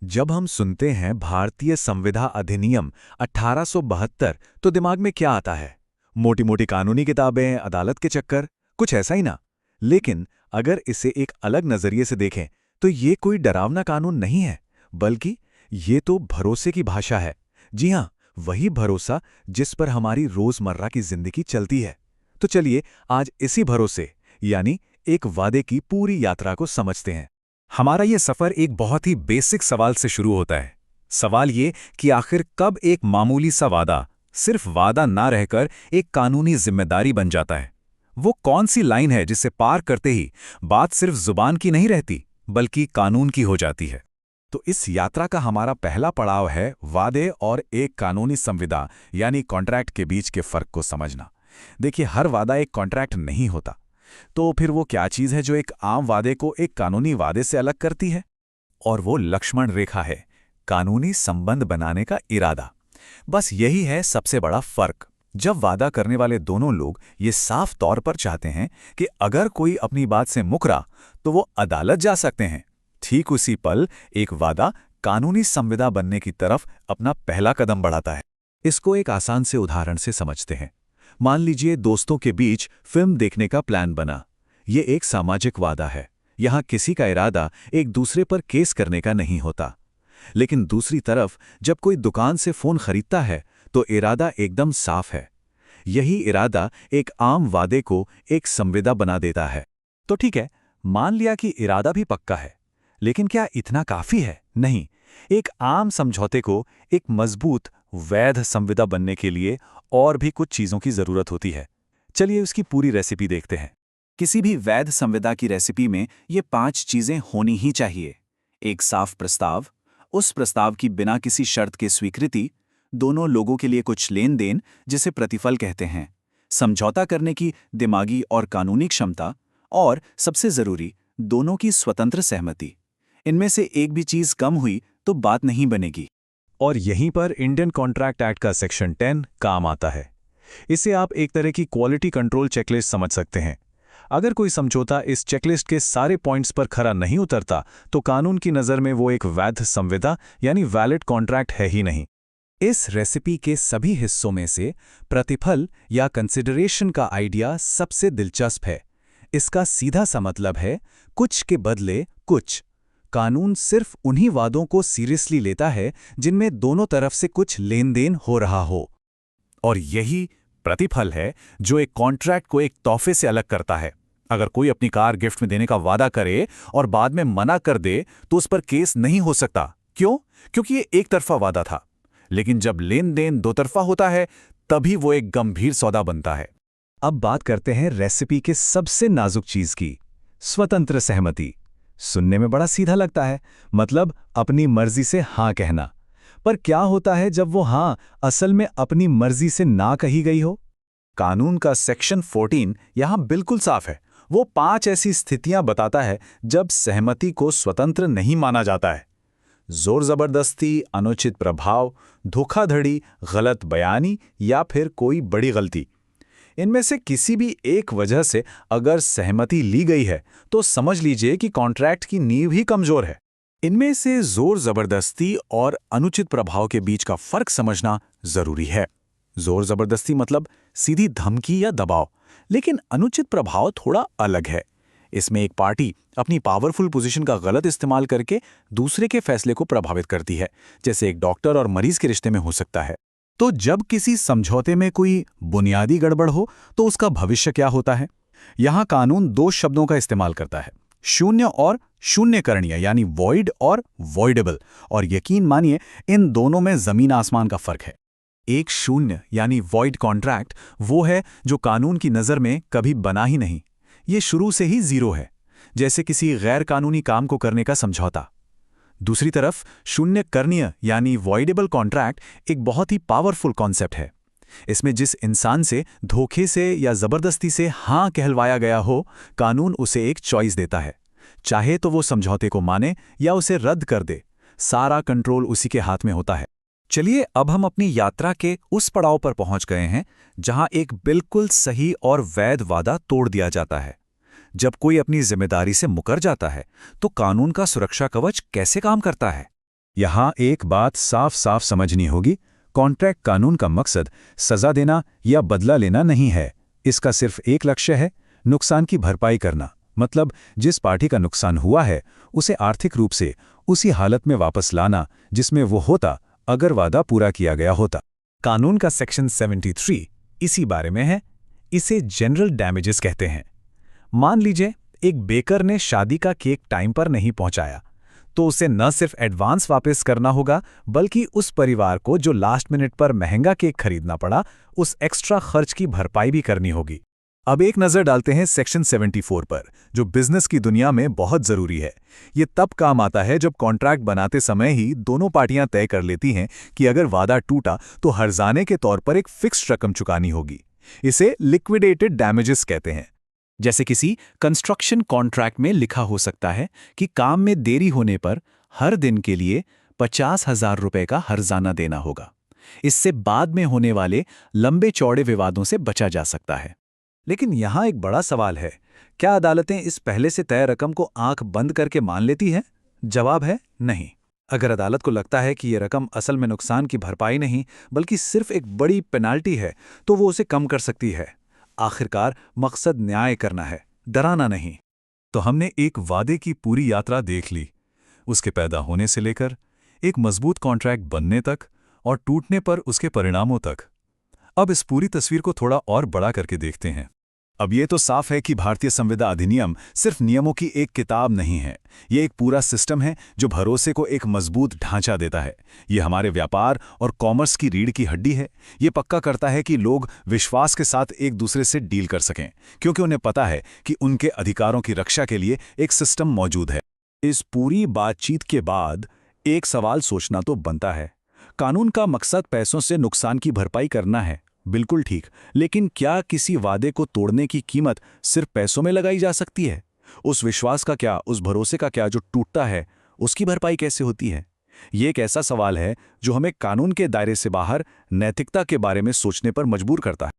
जब हम सुनते हैं भारतीय संविधा अधिनियम 1872 तो दिमाग में क्या आता है? मोटी मोटी कानूनी किताबें, अदालत के चक्कर, कुछ ऐसा ही ना। लेकिन अगर इसे एक अलग नजरिए से देखें तो ये कोई डरावना कानून नहीं है, बल्कि ये तो भरोसे की भाषा है। जी हाँ, वही भरोसा जिस पर हमारी रोजमर्रा की जिंदगी चलती है। तो चलिए आज इसी भरोसे यानी एक वादे की पूरी यात्रा को समझते हैं। हमारा ये सफर एक बहुत ही बेसिक सवाल से शुरू होता है। सवाल ये कि आखिर कब एक मामूली सा वादा सिर्फ वादा ना रहकर एक कानूनी जिम्मेदारी बन जाता है। वो कौन सी लाइन है जिसे पार करते ही बात सिर्फ जुबान की नहीं रहती बल्कि कानून की हो जाती है। तो इस यात्रा का हमारा पहला पड़ाव है वादे और एक कानूनी संविदा यानी कॉन्ट्रैक्ट के बीच के फर्क को समझना। देखिए, हर वादा एक कॉन्ट्रैक्ट नहीं होता। तो फिर वो क्या चीज़ है जो एक आम वादे को एक कानूनी वादे से अलग करती है? और वो लक्ष्मण रेखा है, कानूनी संबंध बनाने का इरादा। बस यही है सबसे बड़ा फर्क। जब वादा करने वाले दोनों लोग ये साफ तौर पर चाहते हैं कि अगर कोई अपनी बात से मुकरा तो वो अदालत जा सकते हैं, ठीक उसी पल एक वादा कानूनी संविदा बनने की तरफ अपना पहला कदम बढ़ाता है। इसको एक आसान से उदाहरण से समझते हैं। मान लीजिए दोस्तों के बीच फिल्म देखने का प्लान बना। ये एक सामाजिक वादा है। यहाँ किसी का इरादा एक दूसरे पर केस करने का नहीं होता। लेकिन दूसरी तरफ जब कोई दुकान से फोन खरीदता है तो इरादा एकदम साफ है। यही इरादा एक आम वादे को एक संविदा बना देता है। तो ठीक है, मान लिया कि इरादा भी पक्का है, लेकिन क्या इतना काफी है? नहीं। एक आम समझौते को एक मजबूत वैध संविदा बनने के लिए और भी कुछ चीजों की जरूरत होती है। चलिए उसकी पूरी रेसिपी देखते हैं। किसी भी वैध संविदा की रेसिपी में ये 5 चीजें होनी ही चाहिए। एक साफ प्रस्ताव, उस प्रस्ताव की बिना किसी शर्त के स्वीकृति, दोनों लोगों के लिए कुछ लेन देन जिसे प्रतिफल कहते हैं, समझौता करने की दिमागी और कानूनी क्षमता, और सबसे जरूरी दोनों की स्वतंत्र सहमति। इनमें से एक भी चीज कम हुई तो बात नहीं बनेगी। और यहीं पर इंडियन कॉन्ट्रैक्ट एक्ट का सेक्शन 10 काम आता है। इसे आप एक तरह की क्वालिटी कंट्रोल चेकलिस्ट समझ सकते हैं। अगर कोई समझौता इस चेकलिस्ट के सारे पॉइंट्स पर खरा नहीं उतरता तो कानून की नज़र में वो एक वैध संविदा यानी वैलिड कॉन्ट्रैक्ट है ही नहीं। इस रेसिपी के सभी हिस्सों में से प्रतिफल या कंसिडरेशन का आइडिया सबसे दिलचस्प है। इसका सीधा सा मतलब है कुछ के बदले कुछ। कानून सिर्फ उन्हीं वादों को सीरियसली लेता है जिनमें दोनों तरफ से कुछ लेन देन हो रहा हो। और यही प्रतिफल है जो एक कॉन्ट्रैक्ट को एक तोहफे से अलग करता है। अगर कोई अपनी कार गिफ्ट में देने का वादा करे और बाद में मना कर दे तो उस पर केस नहीं हो सकता। क्यों? क्योंकि ये एक तरफा वादा था। लेकिन जब लेन देन दो तरफा होता है तभी वो एक गंभीर सौदा बनता है। अब बात करते हैं रेसिपी के सबसे नाजुक चीज की, स्वतंत्र सहमति। सुनने में बड़ा सीधा लगता है, मतलब अपनी मर्जी से हां कहना। पर क्या होता है जब वो हां असल में अपनी मर्जी से ना कही गई हो? कानून का सेक्शन 14 यहां बिल्कुल साफ है। वो 5 ऐसी स्थितियां बताता है जब सहमति को स्वतंत्र नहीं माना जाता है। जोर जबरदस्ती, अनुचित प्रभाव, धोखाधड़ी, गलत बयानी या फिर कोई बड़ी गलती। इनमें से किसी भी एक वजह से अगर सहमति ली गई है तो समझ लीजिए कि कॉन्ट्रैक्ट की नींव ही कमजोर है। इनमें से जोर जबरदस्ती और अनुचित प्रभाव के बीच का फर्क समझना जरूरी है। जोर जबरदस्ती मतलब सीधी धमकी या दबाव, लेकिन अनुचित प्रभाव थोड़ा अलग है। इसमें एक पार्टी अपनी पावरफुल पोजीशन का गलत इस्तेमाल करके दूसरे के फैसले को प्रभावित करती है, जैसे एक डॉक्टर और मरीज के रिश्ते में हो सकता है। तो जब किसी समझौते में कोई बुनियादी गड़बड़ हो तो उसका भविष्य क्या होता है? यहां कानून 2 शब्दों का इस्तेमाल करता है, शून्य और शून्यकरणीय यानी वॉइड और वॉइडेबल। और यकीन मानिए इन दोनों में जमीन आसमान का फर्क है। एक शून्य यानी वॉइड कॉन्ट्रैक्ट वो है जो कानून की नज़र में कभी बना ही नहीं, ये शुरू से ही जीरो है, जैसे किसी गैर कानूनी काम को करने का समझौता। दूसरी तरफ शून्यकरणीय यानी वॉइडेबल कॉन्ट्रैक्ट एक बहुत ही पावरफुल कॉन्सेप्ट है। इसमें जिस इंसान से धोखे से या जबरदस्ती से हां कहलवाया गया हो, कानून उसे एक चॉइस देता है। चाहे तो वो समझौते को माने या उसे रद्द कर दे, सारा कंट्रोल उसी के हाथ में होता है। चलिए अब हम अपनी यात्रा के उस पड़ाव पर पहुंच गए हैं जहां एक बिल्कुल सही और वैध वादा तोड़ दिया जाता है। जब कोई अपनी जिम्मेदारी से मुकर जाता है तो कानून का सुरक्षा कवच कैसे काम करता है? यहाँ एक बात साफ साफ समझनी होगी, कॉन्ट्रैक्ट कानून का मकसद सजा देना या बदला लेना नहीं है। इसका सिर्फ एक लक्ष्य है, नुकसान की भरपाई करना। मतलब जिस पार्टी का नुकसान हुआ है उसे आर्थिक रूप से उसी हालत में वापस लाना जिसमें वो होता अगर वादा पूरा किया गया होता। कानून का सेक्शन 73 इसी बारे में है। इसे जनरल डैमेजेस कहते हैं। मान लीजिए एक बेकर ने शादी का केक टाइम पर नहीं पहुंचाया, तो उसे न सिर्फ एडवांस वापस करना होगा बल्कि उस परिवार को जो लास्ट मिनट पर महंगा केक खरीदना पड़ा, उस एक्स्ट्रा खर्च की भरपाई भी करनी होगी। अब एक नज़र डालते हैं सेक्शन 74 पर, जो बिजनेस की दुनिया में बहुत ज़रूरी है। ये तब काम आता है जब कॉन्ट्रैक्ट बनाते समय ही दोनों पार्टियां तय कर लेती हैं कि अगर वादा टूटा तो हर्जाने के तौर पर एक फिक्स्ड रकम चुकानी होगी। इसे लिक्विडेटेड डैमेजेस कहते हैं। जैसे किसी कंस्ट्रक्शन कॉन्ट्रैक्ट में लिखा हो सकता है कि काम में देरी होने पर हर दिन के लिए 50,000 रुपए का हर्जाना देना होगा। इससे बाद में होने वाले लंबे चौड़े विवादों से बचा जा सकता है। लेकिन यहाँ एक बड़ा सवाल है, क्या अदालतें इस पहले से तय रकम को आंख बंद करके मान लेती हैं? जवाब है नहीं। अगर अदालत को लगता है कि ये रकम असल में नुकसान की भरपाई नहीं बल्कि सिर्फ एक बड़ी पेनाल्टी है, तो वो उसे कम कर सकती है। आखिरकार मकसद न्याय करना है, डराना नहीं। तो हमने एक वादे की पूरी यात्रा देख ली, उसके पैदा होने से लेकर एक मजबूत कॉन्ट्रैक्ट बनने तक और टूटने पर उसके परिणामों तक। अब इस पूरी तस्वीर को थोड़ा और बड़ा करके देखते हैं। अब ये तो साफ है कि भारतीय संविदा अधिनियम सिर्फ नियमों की एक किताब नहीं है, ये एक पूरा सिस्टम है जो भरोसे को एक मजबूत ढांचा देता है। ये हमारे व्यापार और कॉमर्स की रीढ़ की हड्डी है। ये पक्का करता है कि लोग विश्वास के साथ एक दूसरे से डील कर सकें, क्योंकि उन्हें पता है कि उनके अधिकारों की रक्षा के लिए एक सिस्टम मौजूद है। इस पूरी बातचीत के बाद एक सवाल सोचना तो बनता है। कानून का मकसद पैसों से नुकसान की भरपाई करना है, बिल्कुल ठीक, लेकिन क्या किसी वादे को तोड़ने की कीमत सिर्फ पैसों में लगाई जा सकती है? उस विश्वास का क्या, उस भरोसे का क्या जो टूटता है, उसकी भरपाई कैसे होती है? ये एक ऐसा सवाल है जो हमें कानून के दायरे से बाहर नैतिकता के बारे में सोचने पर मजबूर करता है।